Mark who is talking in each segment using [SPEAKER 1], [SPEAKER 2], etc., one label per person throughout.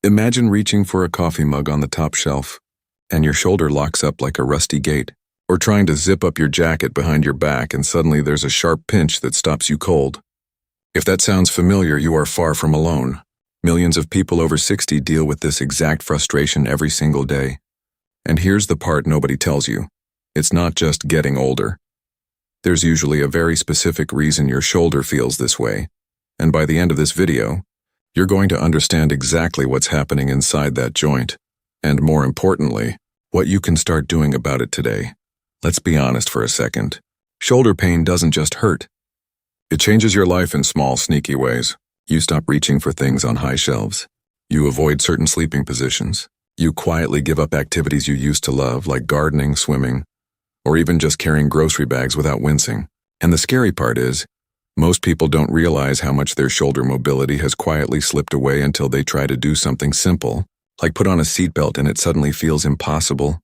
[SPEAKER 1] Imagine reaching for a coffee mug on the top shelf, and your shoulder locks up like a rusty gate, or trying to zip up your jacket behind your back and suddenly there's a sharp pinch that stops you cold. If that sounds familiar, you are far from alone. Millions of people over 60 deal with this exact frustration every single day. And here's the part nobody tells you. It's not just getting older. There's usually a very specific reason your shoulder feels this way, and by the end of this video, you're going to understand exactly what's happening inside that joint, and more importantly, what you can start doing about it today. Let's be honest for a second. Shoulder pain doesn't just hurt. It changes your life in small, sneaky ways. You stop reaching for things on high shelves. You avoid certain sleeping positions. You quietly give up activities you used to love, like gardening, swimming, or even just carrying grocery bags without wincing. And the scary part is, most people don't realize how much their shoulder mobility has quietly slipped away until they try to do something simple, like put on a seatbelt and it suddenly feels impossible.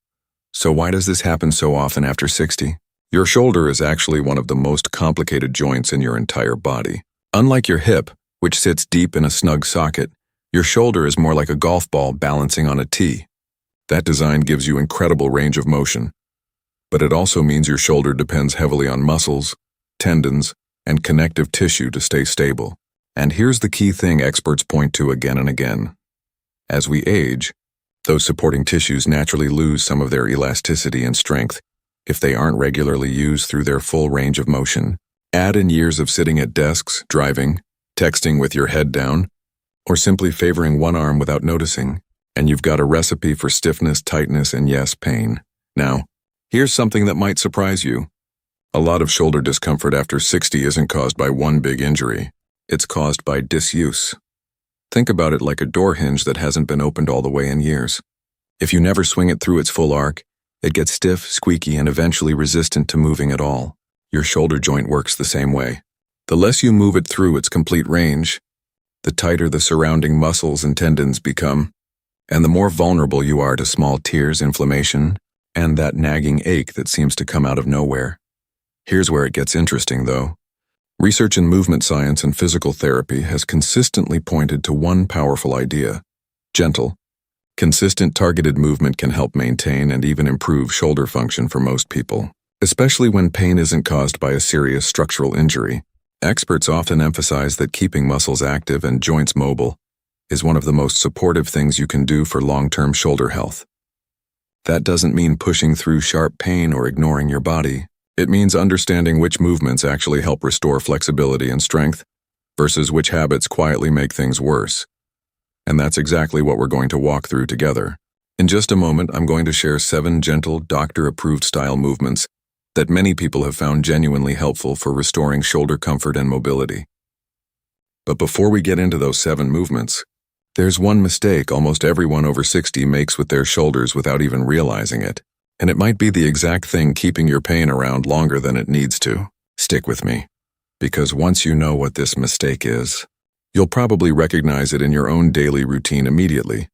[SPEAKER 1] So why does this happen so often after 60? Your shoulder is actually one of the most complicated joints in your entire body. Unlike your hip, which sits deep in a snug socket, your shoulder is more like a golf ball balancing on a tee. That design gives you incredible range of motion. But it also means your shoulder depends heavily on muscles, tendons, and connective tissue to stay stable. And here's the key thing experts point to again and again. As we age, those supporting tissues naturally lose some of their elasticity and strength if they aren't regularly used through their full range of motion. Add in years of sitting at desks, driving, texting with your head down, or simply favoring one arm without noticing, and you've got a recipe for stiffness, tightness, and yes, pain. Now, here's something that might surprise you. A lot of shoulder discomfort after 60 isn't caused by one big injury. It's caused by disuse. Think about it like a door hinge that hasn't been opened all the way in years. If you never swing it through its full arc, it gets stiff, squeaky, and eventually resistant to moving at all. Your shoulder joint works the same way. The less you move it through its complete range, the tighter the surrounding muscles and tendons become, and the more vulnerable you are to small tears, inflammation, and that nagging ache that seems to come out of nowhere. Here's where it gets interesting, though. Research in movement science and physical therapy has consistently pointed to one powerful idea. Gentle, consistent targeted movement can help maintain and even improve shoulder function for most people, especially when pain isn't caused by a serious structural injury. Experts often emphasize that keeping muscles active and joints mobile is one of the most supportive things you can do for long-term shoulder health. That doesn't mean pushing through sharp pain or ignoring your body. It means understanding which movements actually help restore flexibility and strength versus which habits quietly make things worse. And that's exactly what we're going to walk through together. In just a moment, I'm going to share 7 gentle, doctor-approved style movements that many people have found genuinely helpful for restoring shoulder comfort and mobility. But before we get into those 7 movements, there's one mistake almost everyone over 60 makes with their shoulders without even realizing it. And it might be the exact thing keeping your pain around longer than it needs to. Stick with me, because once you know what this mistake is, you'll probably recognize it in your own daily routine immediately.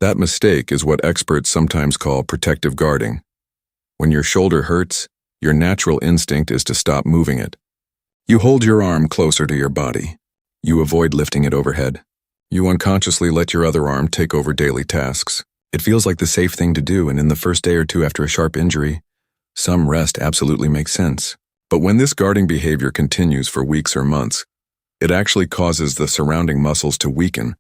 [SPEAKER 1] That mistake is what experts sometimes call protective guarding. When your shoulder hurts, your natural instinct is to stop moving it. You hold your arm closer to your body. You avoid lifting it overhead. You unconsciously let your other arm take over daily tasks. It feels like the safe thing to do, and in the first day or two after a sharp injury, some rest absolutely makes sense. But when this guarding behavior continues for weeks or months, it actually causes the surrounding muscles to weaken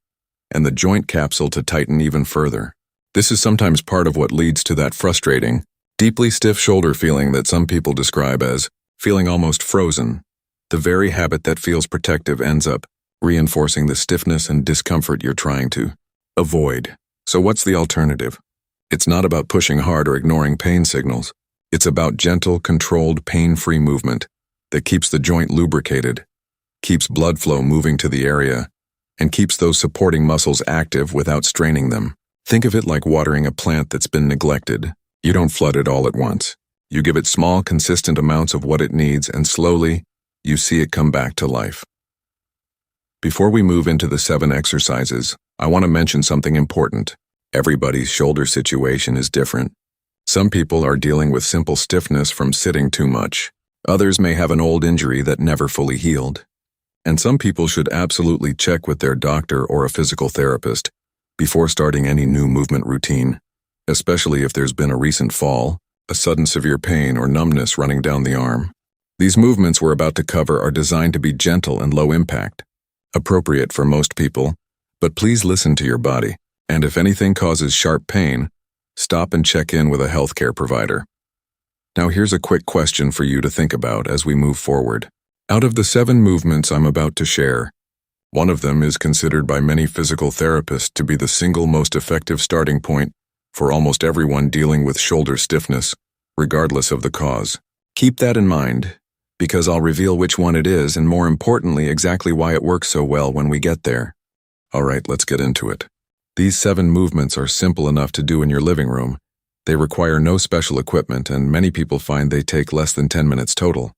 [SPEAKER 1] and the joint capsule to tighten even further. This is sometimes part of what leads to that frustrating, deeply stiff shoulder feeling that some people describe as feeling almost frozen. The very habit that feels protective ends up reinforcing the stiffness and discomfort you're trying to avoid. So what's the alternative? It's not about pushing hard or ignoring pain signals. It's about gentle, controlled, pain-free movement that keeps the joint lubricated, keeps blood flow moving to the area, and keeps those supporting muscles active without straining them. Think of it like watering a plant that's been neglected. You don't flood it all at once. You give it small, consistent amounts of what it needs, and slowly, you see it come back to life. Before we move into the 7 exercises, I want to mention something important. Everybody's shoulder situation is different. Some people are dealing with simple stiffness from sitting too much. Others may have an old injury that never fully healed. And some people should absolutely check with their doctor or a physical therapist before starting any new movement routine, especially if there's been a recent fall, a sudden severe pain, or numbness running down the arm. These movements we're about to cover are designed to be gentle and low impact, appropriate for most people, but please listen to your body, and if anything causes sharp pain, stop and check in with a healthcare provider. Now here's a quick question for you to think about as we move forward. Out of the 7 movements I'm about to share, one of them is considered by many physical therapists to be the single most effective starting point for almost everyone dealing with shoulder stiffness, regardless of the cause. Keep that in mind, because I'll reveal which one it is and more importantly exactly why it works so well when we get there. Alright, let's get into it. These 7 movements are simple enough to do in your living room. They require no special equipment and many people find they take less than 10 minutes total.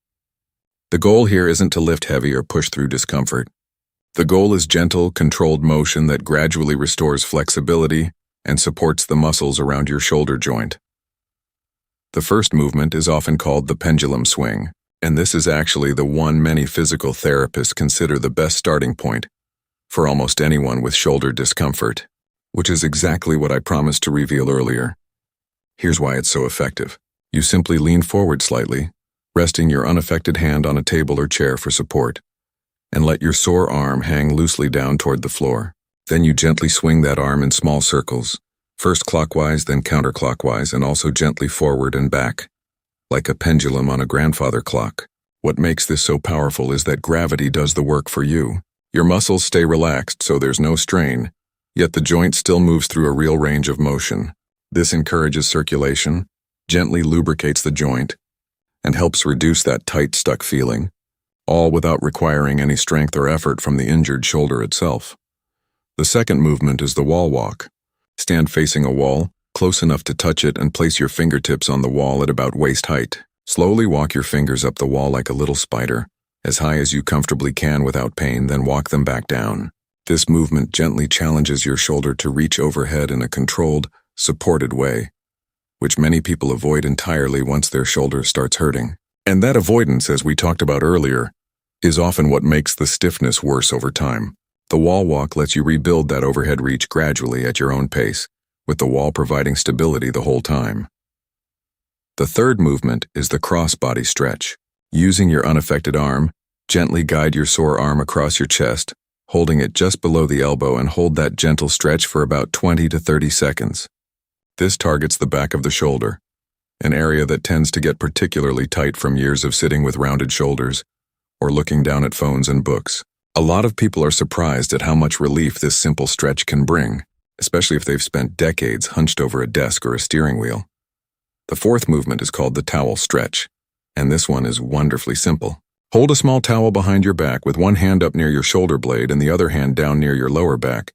[SPEAKER 1] The goal here isn't to lift heavy or push through discomfort. The goal is gentle, controlled motion that gradually restores flexibility and supports the muscles around your shoulder joint. The first movement is often called the pendulum swing, and this is actually the one many physical therapists consider the best starting point for almost anyone with shoulder discomfort, which is exactly what I promised to reveal earlier. Here's why it's so effective. You simply lean forward slightly, resting your unaffected hand on a table or chair for support, and let your sore arm hang loosely down toward the floor. Then you gently swing that arm in small circles, first clockwise, then counterclockwise, and also gently forward and back, like a pendulum on a grandfather clock. What makes this so powerful is that gravity does the work for you. Your muscles stay relaxed, so there's no strain, yet the joint still moves through a real range of motion. This encourages circulation, gently lubricates the joint, and helps reduce that tight, stuck feeling, all without requiring any strength or effort from the injured shoulder itself. The second movement is the wall walk. Stand facing a wall, close enough to touch it, and place your fingertips on the wall at about waist height. Slowly walk your fingers up the wall like a little spider, as high as you comfortably can without pain, then walk them back down. This movement gently challenges your shoulder to reach overhead in a controlled, supported way, which many people avoid entirely once their shoulder starts hurting. And that avoidance, as we talked about earlier, is often what makes the stiffness worse over time. The wall walk lets you rebuild that overhead reach gradually at your own pace, with the wall providing stability the whole time. The third movement is the cross-body stretch. Using your unaffected arm, gently guide your sore arm across your chest, holding it just below the elbow, and hold that gentle stretch for about 20 to 30 seconds. This targets the back of the shoulder, an area that tends to get particularly tight from years of sitting with rounded shoulders or looking down at phones and books. A lot of people are surprised at how much relief this simple stretch can bring, especially if they've spent decades hunched over a desk or a steering wheel. The fourth movement is called the towel stretch, and this one is wonderfully simple. Hold a small towel behind your back with one hand up near your shoulder blade and the other hand down near your lower back,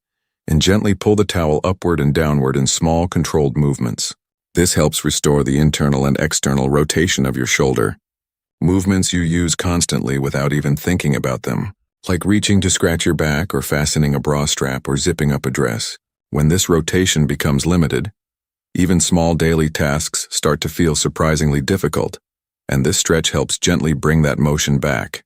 [SPEAKER 1] and gently pull the towel upward and downward in small, controlled movements. This helps restore the internal and external rotation of your shoulder. Movements you use constantly without even thinking about them, like reaching to scratch your back or fastening a bra strap or zipping up a dress. When this rotation becomes limited, even small daily tasks start to feel surprisingly difficult, and this stretch helps gently bring that motion back.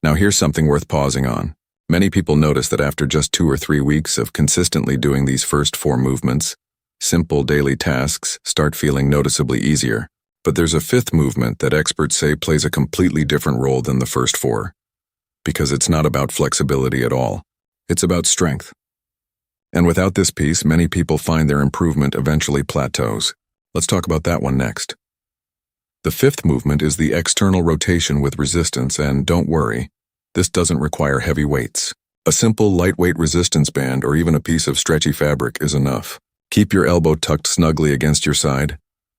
[SPEAKER 1] Now here's something worth pausing on. Many people notice that after just 2 or 3 weeks of consistently doing these first 4 movements, simple daily tasks start feeling noticeably easier. But there's a 5th movement that experts say plays a completely different role than the first 4, because it's not about flexibility at all. It's about strength. And without this piece, many people find their improvement eventually plateaus. Let's talk about that one next. The 5th movement is the external rotation with resistance, and don't worry, this doesn't require heavy weights. A simple lightweight resistance band or even a piece of stretchy fabric is enough. Keep your elbow tucked snugly against your side,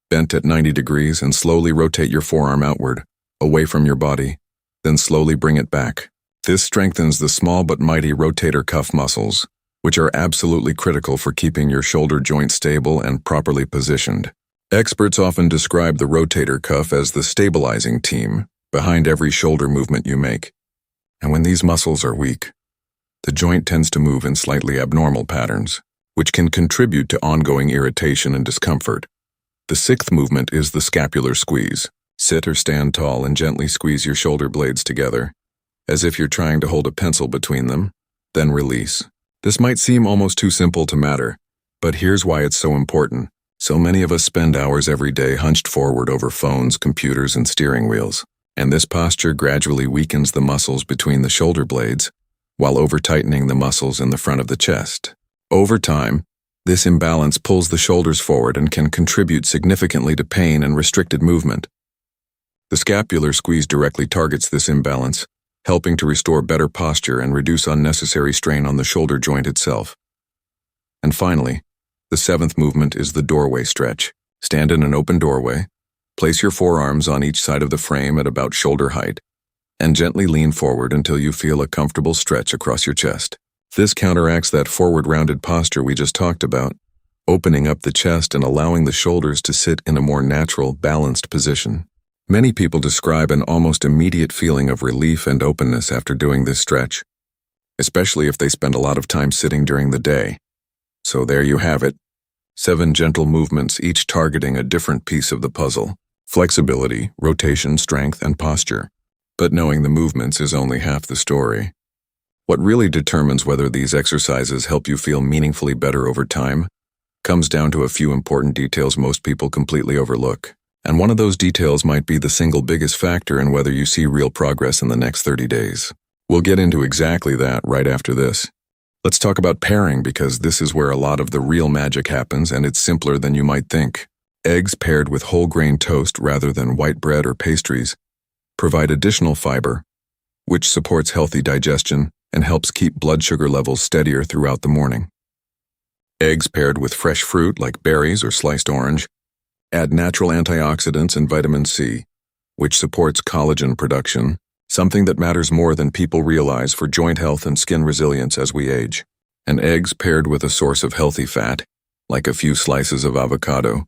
[SPEAKER 1] bent at 90 degrees, and slowly rotate your forearm outward, away from your body, then slowly bring it back. This strengthens the small but mighty rotator cuff muscles, which are absolutely critical for keeping your shoulder joint stable and properly positioned. Experts often describe the rotator cuff as the stabilizing team behind every shoulder movement you make. And when these muscles are weak, the joint tends to move in slightly abnormal patterns, which can contribute to ongoing irritation and discomfort. The 6th movement is the scapular squeeze. Sit or stand tall and gently squeeze your shoulder blades together, as if you're trying to hold a pencil between them, then release. This might seem almost too simple to matter, but here's why it's so important. So many of us spend hours every day hunched forward over phones, computers, and steering wheels, and this posture gradually weakens the muscles between the shoulder blades, while over-tightening the muscles in the front of the chest. Over time, this imbalance pulls the shoulders forward and can contribute significantly to pain and restricted movement. The scapular squeeze directly targets this imbalance, helping to restore better posture and reduce unnecessary strain on the shoulder joint itself. And finally, the seventh movement is the doorway stretch. Stand in an open doorway, place your forearms on each side of the frame at about shoulder height, and gently lean forward until you feel a comfortable stretch across your chest. This counteracts that forward rounded posture we just talked about, opening up the chest and allowing the shoulders to sit in a more natural, balanced position. Many people describe an almost immediate feeling of relief and openness after doing this stretch, especially if they spend a lot of time sitting during the day. So there you have it, 7 gentle movements, each targeting a different piece of the puzzle: flexibility, rotation, strength, and posture. But knowing the movements is only half the story. What really determines whether these exercises help you feel meaningfully better over time comes down to a few important details most people completely overlook. And one of those details might be the single biggest factor in whether you see real progress in the next 30 days. We'll get into exactly that right after this. Let's talk about pairing, because this is where a lot of the real magic happens, and it's simpler than you might think. Eggs paired with whole grain toast rather than white bread or pastries provide additional fiber, which supports healthy digestion and helps keep blood sugar levels steadier throughout the morning. Eggs paired with fresh fruit like berries or sliced orange add natural antioxidants and vitamin C, which supports collagen production, something that matters more than people realize for joint health and skin resilience as we age. And eggs paired with a source of healthy fat, like a few slices of avocado,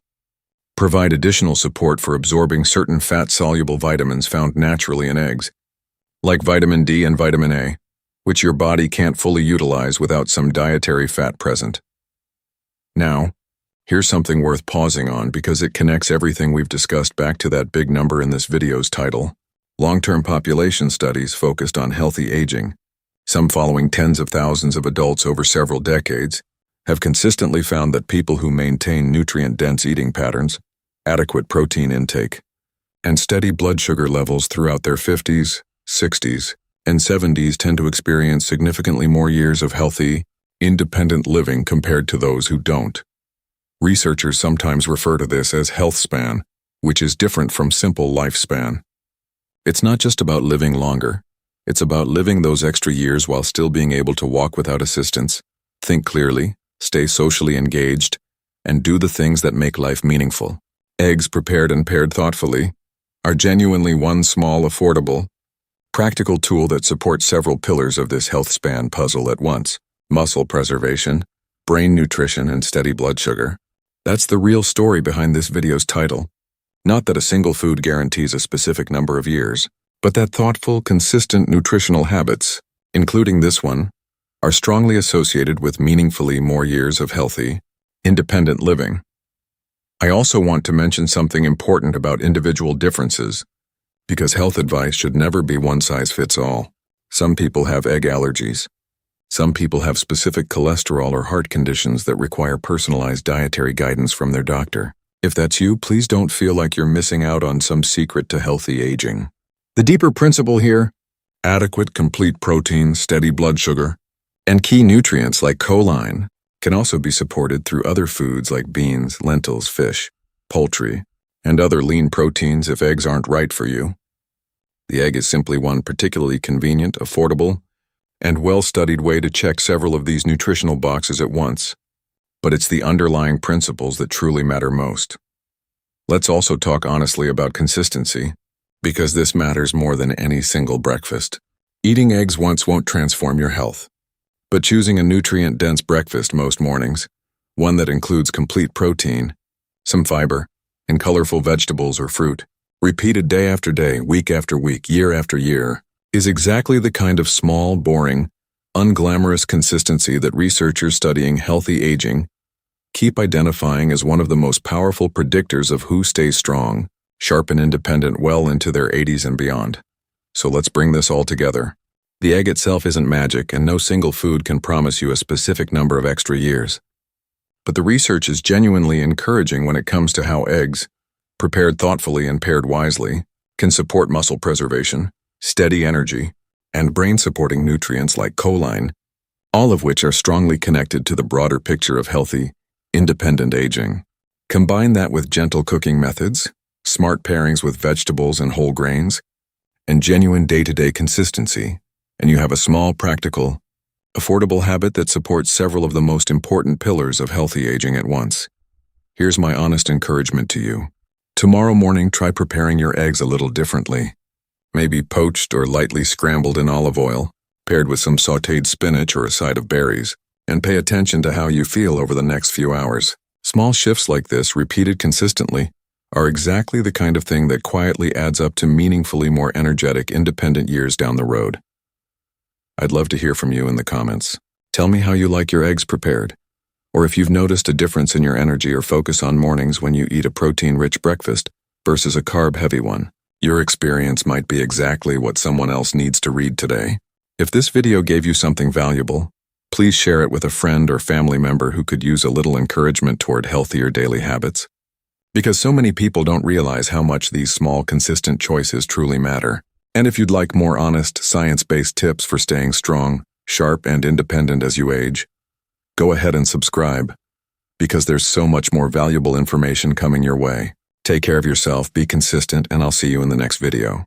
[SPEAKER 1] provide additional support for absorbing certain fat-soluble vitamins found naturally in eggs, like vitamin D and vitamin A, which your body can't fully utilize without some dietary fat present. Now, here's something worth pausing on because it connects everything we've discussed back to that big number in this video's title. Long-term population studies focused on healthy aging, some following tens of thousands of adults over several decades, have consistently found that people who maintain nutrient-dense eating patterns, adequate protein intake, and steady blood sugar levels throughout their 50s, 60s, and 70s tend to experience significantly more years of healthy, independent living compared to those who don't. Researchers sometimes refer to this as health span, which is different from simple lifespan. It's not just about living longer. It's about living those extra years while still being able to walk without assistance, think clearly, stay socially engaged, and do the things that make life meaningful. Eggs prepared and paired thoughtfully are genuinely one small, affordable, practical tool that supports several pillars of this health span puzzle at once: muscle preservation, brain nutrition, and steady blood sugar. That's the real story behind this video's title. Not that a single food guarantees a specific number of years, but that thoughtful, consistent nutritional habits, including this one, are strongly associated with meaningfully more years of healthy, independent living. I also want to mention something important about individual differences, because health advice should never be one size fits all. Some people have egg allergies. Some people have specific cholesterol or heart conditions that require personalized dietary guidance from their doctor. If that's you, please don't feel like you're missing out on some secret to healthy aging. The deeper principle here: adequate, complete protein, steady blood sugar, and key nutrients like choline can also be supported through other foods like beans, lentils, fish, poultry, and other lean proteins if eggs aren't right for you. The egg is simply one particularly convenient, affordable, and well-studied way to check several of these nutritional boxes at once. But it's the underlying principles that truly matter most. Let's also talk honestly about consistency, because this matters more than any single breakfast. Eating eggs once won't transform your health, but choosing a nutrient-dense breakfast most mornings, one that includes complete protein, some fiber, and colorful vegetables or fruit, repeated day after day, week after week, year after year, is exactly the kind of small, boring, unglamorous consistency that researchers studying healthy aging keep identifying as one of the most powerful predictors of who stays strong, sharp, and independent well into their 80s and beyond. So let's bring this all together. The egg itself isn't magic, and no single food can promise you a specific number of extra years. But the research is genuinely encouraging when it comes to how eggs, prepared thoughtfully and paired wisely, can support muscle preservation, steady energy, and brain-supporting nutrients like choline, all of which are strongly connected to the broader picture of healthy, independent aging. Combine that with gentle cooking methods, smart pairings with vegetables and whole grains, and genuine day-to-day consistency, and you have a small, practical, affordable habit that supports several of the most important pillars of healthy aging at once. Here's my honest encouragement to you. Tomorrow morning, try preparing your eggs a little differently. Maybe poached or lightly scrambled in olive oil, paired with some sautéed spinach or a side of berries, and pay attention to how you feel over the next few hours. Small shifts like this, repeated consistently, are exactly the kind of thing that quietly adds up to meaningfully more energetic, independent years down the road. I'd love to hear from you in the comments. Tell me how you like your eggs prepared, or if you've noticed a difference in your energy or focus on mornings when you eat a protein-rich breakfast versus a carb-heavy one. Your experience might be exactly what someone else needs to read today. If this video gave you something valuable, please share it with a friend or family member who could use a little encouragement toward healthier daily habits. Because so many people don't realize how much these small, consistent choices truly matter. And if you'd like more honest, science-based tips for staying strong, sharp, and independent as you age, go ahead and subscribe, because there's so much more valuable information coming your way. Take care of yourself, be consistent, and I'll see you in the next video.